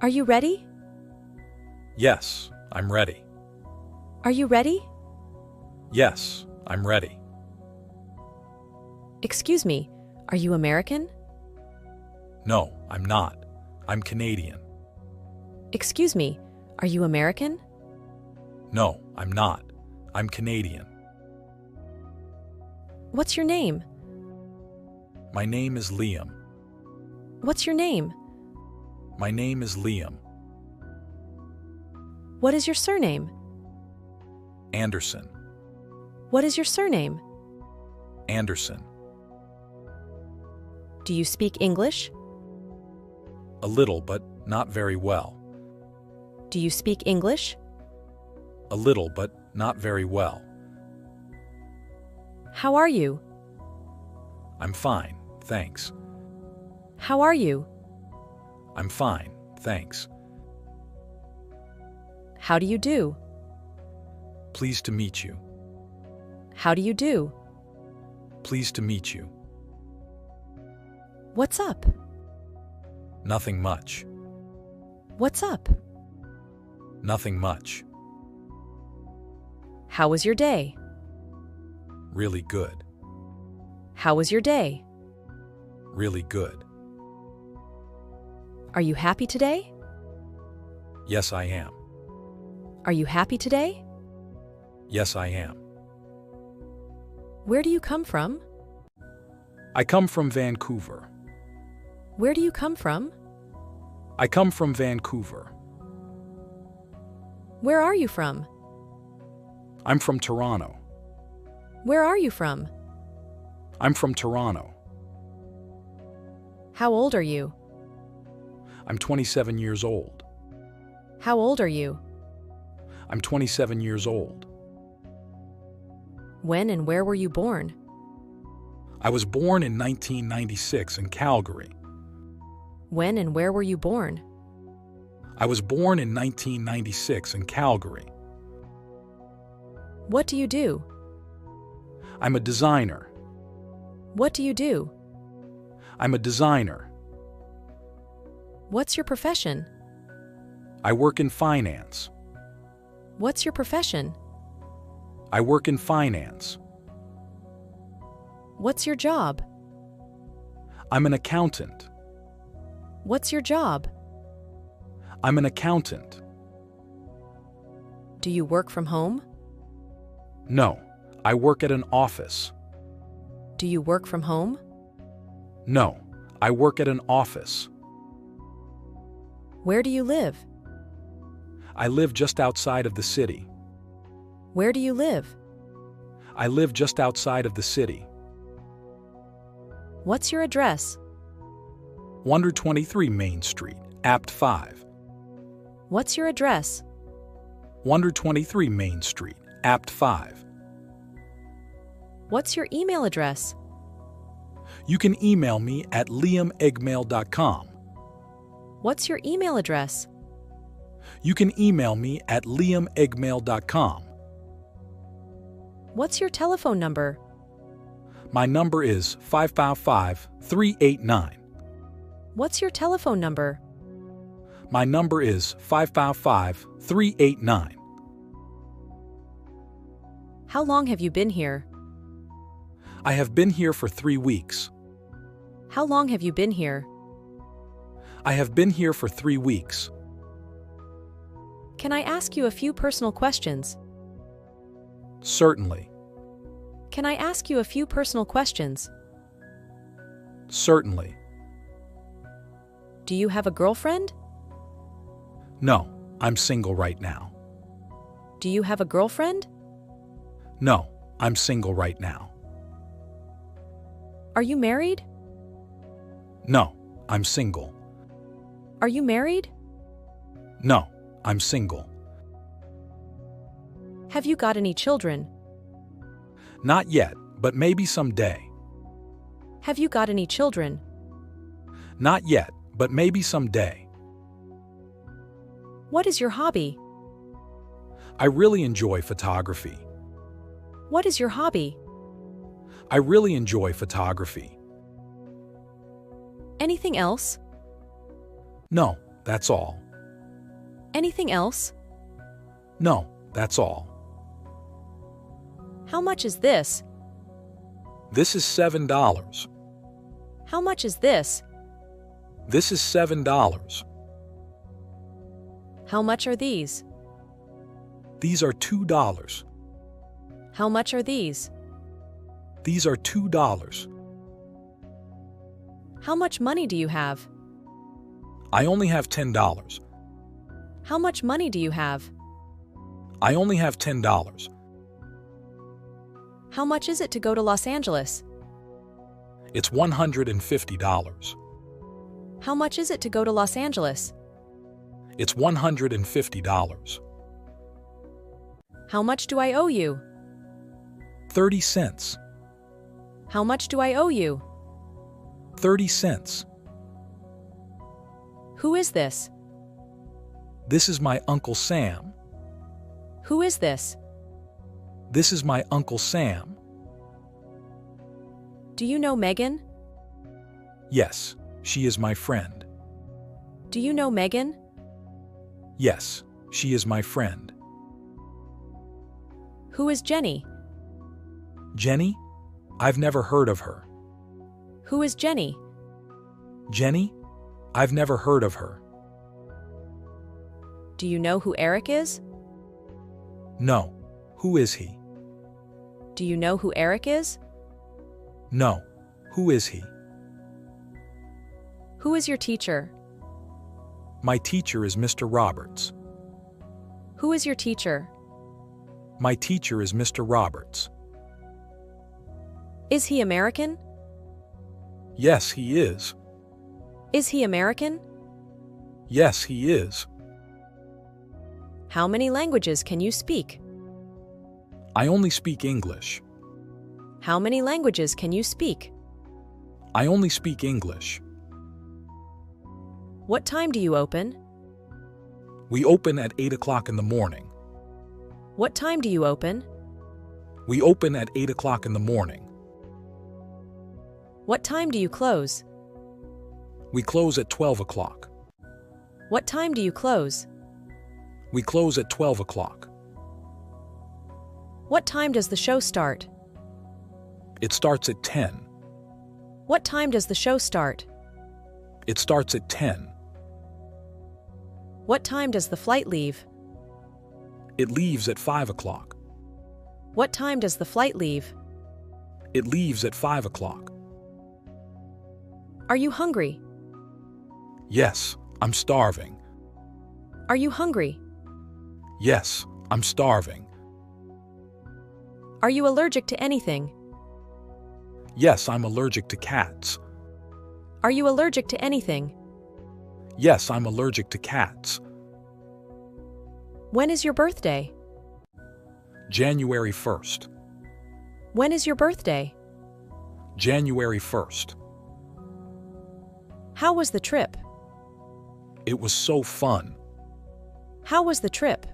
Are you ready? Yes, I'm ready. Are you ready? Yes, I'm ready. Excuse me, are you American? No, I'm not. I'm Canadian. Excuse me, are you American? No, I'm not. I'm Canadian. What's your name? My name is Liam. What's your name? My name is Liam. What is your surname? Anderson. What is your surname? Anderson. Do you speak English? A little, but not very well. Do you speak English? A little, but not very well. How are you? I'm fine, thanks. How are you? I'm fine, thanks. How do you do? Pleased to meet you. How do you do? Pleased to meet you. What's up? Nothing much. What's up? Nothing much. How was your day? Really good. How was your day? Really good. Are you happy today? Yes, I am. Are you happy today? Yes, I am. Where do you come from? I come from Vancouver. Where do you come from? I come from Vancouver. Where are you from? I'm from Toronto. Where are you from? I'm from Toronto. How old are you? I'm 27 years old. How old are you? I'm 27 years old. When and where were you born? I was born in 1996 in Calgary. When and where were you born? I was born in 1996 in Calgary. What do you do? I'm a designer. What do you do? I'm a designer. What's your profession? I work in finance. What's your profession? I work in finance. What's your job? I'm an accountant. What's your job? I'm an accountant. Do you work from home? No, I work at an office. Do you work from home? No, I work at an office. Where do you live? I live just outside of the city. Where do you live? I live just outside of the city. What's your address? 123 Main Street, Apt 5. What's your address? 123 Main Street, Apt 5. What's your email address? You can email me at liameggmail.com. What's your email address? You can email me at liameggmail.com. What's your telephone number? My number is 555-389. What's your telephone number? My number is 555-389. How long have you been here? I have been here for 3 weeks. How long have you been here? I have been here for 3 weeks. Can I ask you a few personal questions? Certainly. Can I ask you a few personal questions? Certainly. Do you have a girlfriend? No, I'm single right now. Do you have a girlfriend? No, I'm single right now. Are you married? No, I'm single. Are you married? No, I'm single. Have you got any children? Not yet, but maybe someday. Have you got any children? Not yet, but maybe someday. What is your hobby? I really enjoy photography. What is your hobby? I really enjoy photography. Anything else? No, that's all. Anything else? No, that's all. How much is this? This is $7. How much is this? This is $7. How much are these? These are $2. How much are these? These are $2. How much money do you have? I only have $10. How much money do you have? I only have $10. How much is it to go to Los Angeles? It's $150. How much is it to go to Los Angeles? It's $150. How much do I owe you? 30 cents. How much do I owe you? 30 cents. Who is this? This is my Uncle Sam. Who is this? This is my Uncle Sam. Do you know Megan? Yes, she is my friend. Do you know Megan? Yes, she is my friend. Who is Jenny? Jenny? I've never heard of her. Who is Jenny? Jenny? I've never heard of her. Do you know who Eric is? No. Who is he? Do you know who Eric is? No. Who is he? Who is your teacher? My teacher is Mr. Roberts. Who is your teacher? My teacher is Mr. Roberts. Is he American? Yes, he is. Is he American? Yes, he is. How many languages can you speak? I only speak English. How many languages can you speak? I only speak English. What time do you open? We open at 8 o'clock in the morning. What time do you open? We open at 8 o'clock in the morning. What time do you close? We close at 12 o'clock. What time do you close? We close at 12 o'clock. What time does the show start? It starts at 10. What time does the show start? It starts at 10. What time does the flight leave? It leaves at 5 o'clock. What time does the flight leave? It leaves at 5 o'clock. Are you hungry? Yes, I'm starving. Are you hungry? Yes, I'm starving. Are you allergic to anything? Yes, I'm allergic to cats. Are you allergic to anything? Yes, I'm allergic to cats. When is your birthday? January 1st. When is your birthday? January 1st. How was the trip? It was so fun. How was the trip?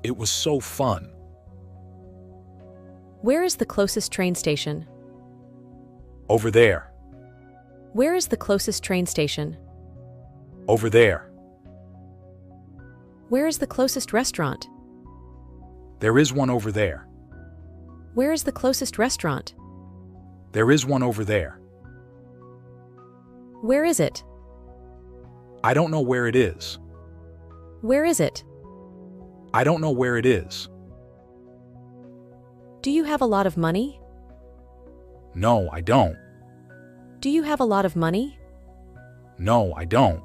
It was so fun. Where is the closest train station? Over there. Where is the closest train station? Over there. Where is the closest restaurant? There is one over there. Where is the closest restaurant? There is one over there. Where is it? I don't know where it is. Where is it? I don't know where it is. Do you have a lot of money? No, I don't. Do you have a lot of money? No, I don't.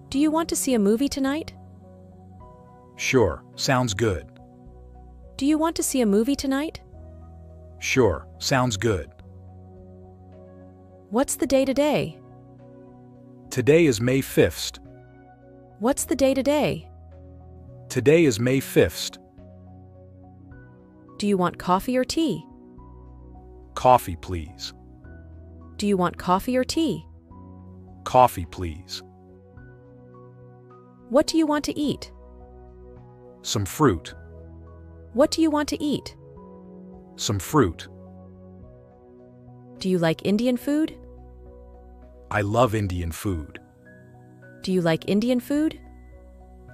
Do you want to see a movie tonight? Sure, sounds good. Do you want to see a movie tonight? Sure, sounds good. What's the day today? Today is May 5th. What's the day today? Today is May 5th. Do you want coffee or tea? Coffee, please. Do you want coffee or tea? Coffee, please. What do you want to eat? Some fruit. What do you want to eat? Some fruit. Do you like Indian food? I love Indian food. Do you like Indian food?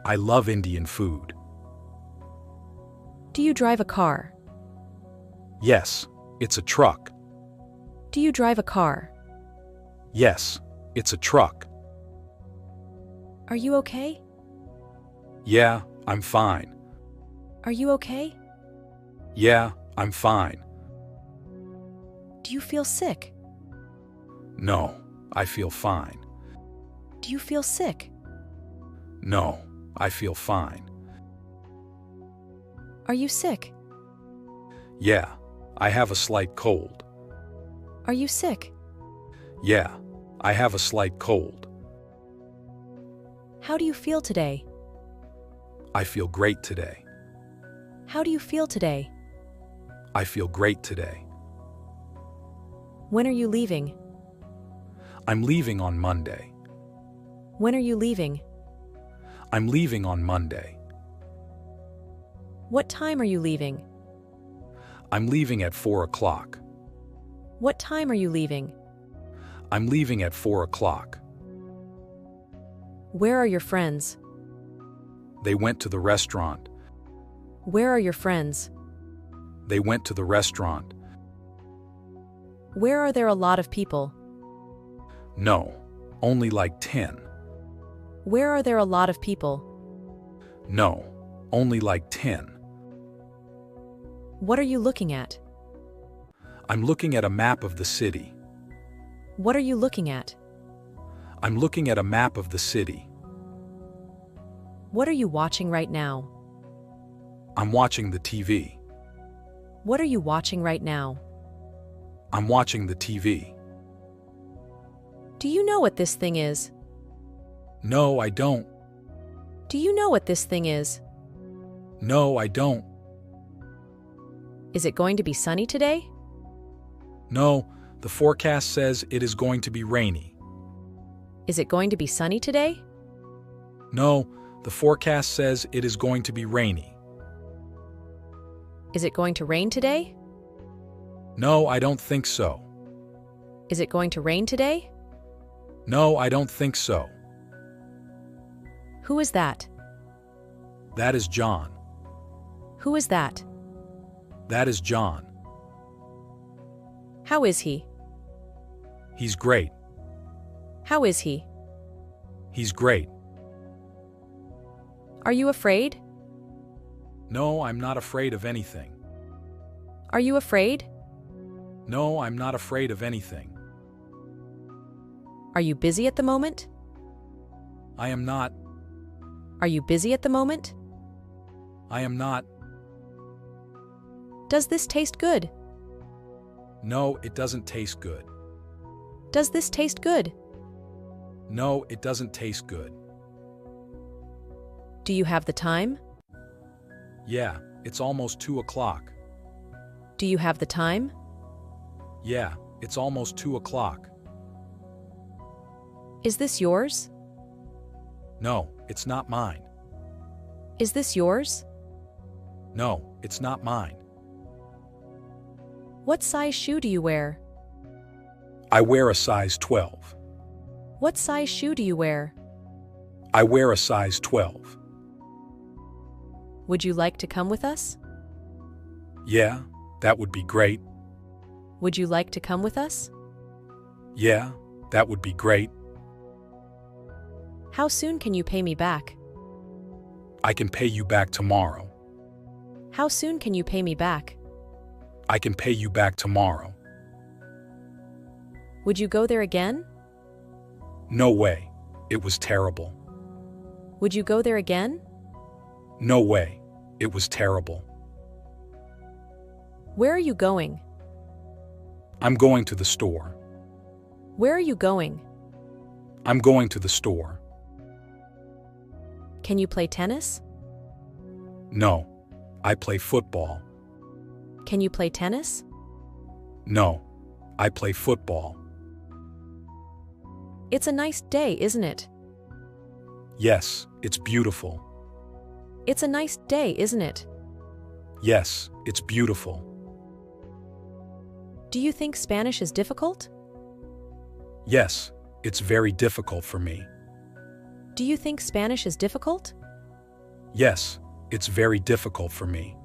I love Indian food. Do you drive a car? Yes, it's a truck. Do you drive a car? Yes, it's a truck. Are you okay? Yeah, I'm fine. Are you okay? Yeah, I'm fine. Do you feel sick? No, I feel fine. Do you feel sick? No, I feel fine. Are you sick? Yeah, I have a slight cold. Are you sick? Yeah, I have a slight cold. How do you feel today? I feel great today. How do you feel today? I feel great today. When are you leaving? I'm leaving on Monday. When are you leaving? I'm leaving on Monday. What time are you leaving? I'm leaving at 4 o'clock. What time are you leaving? I'm leaving at 4 o'clock. Where are your friends? They went to the restaurant. Where are your friends? They went to the restaurant. Where are there a lot of people? No, only like 10. Where are there a lot of people? No, only like 10. What are you looking at? I'm looking at a map of the city. What are you looking at? I'm looking at a map of the city. What are you watching right now? I'm watching the TV. What are you watching right now? I'm watching the TV. Do you know what this thing is? No, I don't. Do you know what this thing is? No, I don't. Is it going to be sunny today? No, the forecast says it is going to be rainy. Is it going to be sunny today? No, the forecast says it is going to be rainy. Is it going to rain today? No, I don't think so. Is it going to rain today? No, I don't think so. Who is that? That is John. Who is that? That is John. How is he? He's great. How is he? He's great. Are you afraid? No, I'm not afraid of anything. Are you afraid? No, I'm not afraid of anything. Are you busy at the moment? I am not. Are you busy at the moment? I am not. Does this taste good? No, it doesn't taste good. Does this taste good? No, it doesn't taste good. Do you have the time? Yeah, it's almost 2 o'clock. Do you have the time? Yeah, it's almost 2 o'clock. Is this yours? No, it's not mine. Is this yours? No, it's not mine. What size shoe do you wear? I wear a size 12. What size shoe do you wear? I wear a size 12. Would you like to come with us? Yeah, that would be great. Would you like to come with us? Yeah, that would be great. How soon can you pay me back? I can pay you back tomorrow. How soon can you pay me back? I can pay you back tomorrow. Would you go there again? No way. It was terrible. Would you go there again? No way. It was terrible. Where are you going? I'm going to the store. Where are you going? I'm going to the store. Can you play tennis? No. I play football. Can you play tennis? No. I play football. It's a nice day, isn't it? Yes, it's beautiful. It's a nice day, isn't it? Yes, it's beautiful. Do you think Spanish is difficult? Yes, it's very difficult for me. Do you think Spanish is difficult? Yes, it's very difficult for me.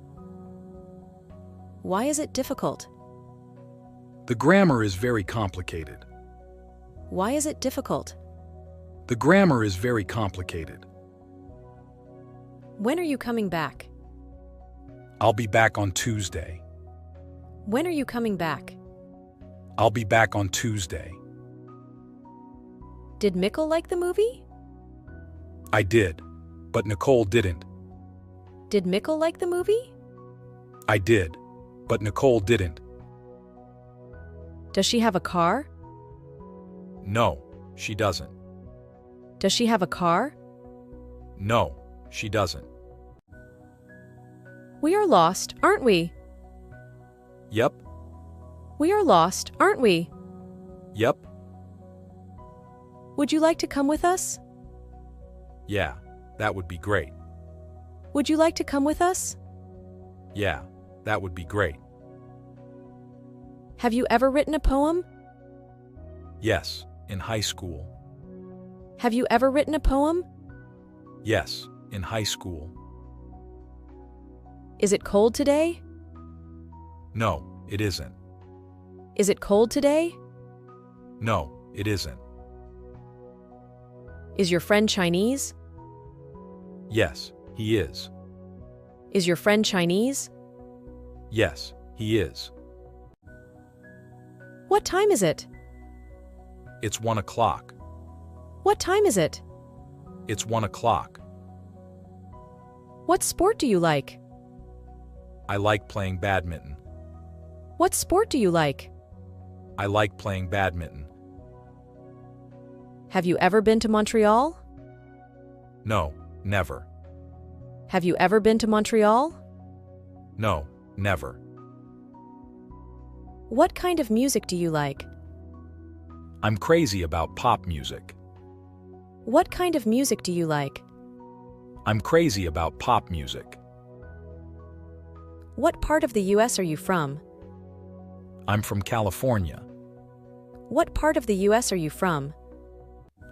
Why is it difficult? The grammar is very complicated. Why is it difficult? The grammar is very complicated. When are you coming back? I'll be back on Tuesday. When are you coming back? I'll be back on Tuesday. Did Mikkel like the movie? I did, but Nicole didn't. Did Mikkel like the movie? I did, but Nicole didn't. Does she have a car? No, she doesn't. Does she have a car? No, she doesn't. We are lost, aren't we? Yep, We are lost, aren't we? yep, Would you like to come with us? yeah, that would be great. Would you like to come with us? Yeah, that would be great. Have you ever written a poem? Yes, in high school. Have you ever written a poem? Yes, in high school. Is it cold today? No, it isn't. Is it cold today? No, it isn't. Is your friend Chinese? Yes, he is. Is your friend Chinese? Yes, he is. What time is it? It's 1 o'clock. What time is it? It's 1 o'clock. What sport do you like? I like playing badminton. What sport do you like? I like playing badminton. Have you ever been to Montreal? No, never. Have you ever been to Montreal? No, never. What kind of music do you like? I'm crazy about pop music. What kind of music do you like? I'm crazy about pop music. What part of the US are you from? I'm from California. What part of the US are you from?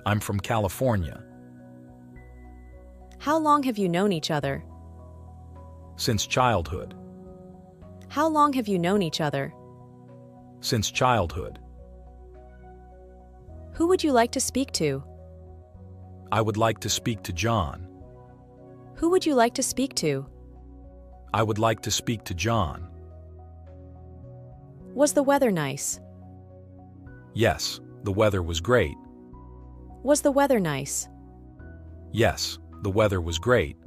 I'm from California. How long have you known each other? Since childhood. How long have you known each other? Since childhood. Who would you like to speak to? I would like to speak to John. Who would you like to speak to? I would like to speak to John. Was the weather nice? Yes, the weather was great. Was the weather nice? Yes, the weather was great.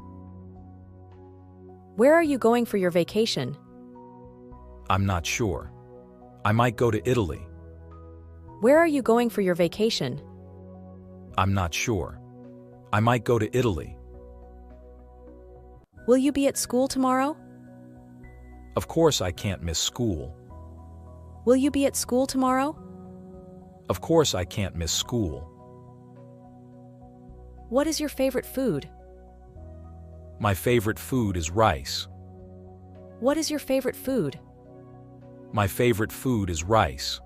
Where are you going for your vacation? I'm not sure. I might go to Italy. Where are you going for your vacation? I'm not sure. I might go to Italy. Will you be at school tomorrow? Of course I can't miss school. Will you be at school tomorrow? Of course I can't miss school. What is your favorite food? My favorite food is rice. What is your favorite food? My favorite food is rice.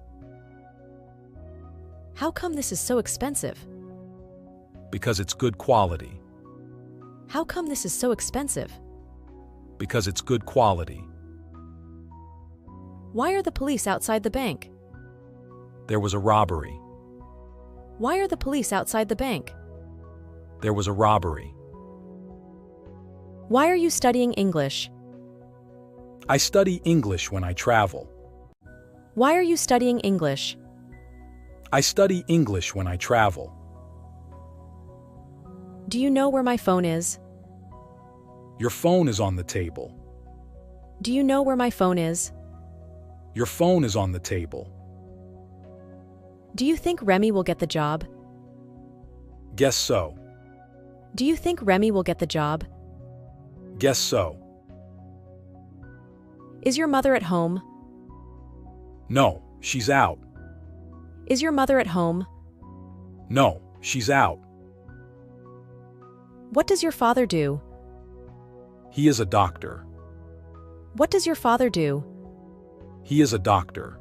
How come this is so expensive? Because it's good quality. How come this is so expensive? Because it's good quality. Why are the police outside the bank? There was a robbery. Why are the police outside the bank? There was a robbery. Why are you studying English? I study English when I travel. Why are you studying English? I study English when I travel. Do you know where my phone is? Your phone is on the table. Do you know where my phone is? Your phone is on the table. Do you think Remy will get the job? Guess so. Do you think Remy will get the job? Guess so. Is your mother at home? No, she's out. Is your mother at home? No, she's out. What does your father do? He is a doctor. What does your father do? He is a doctor.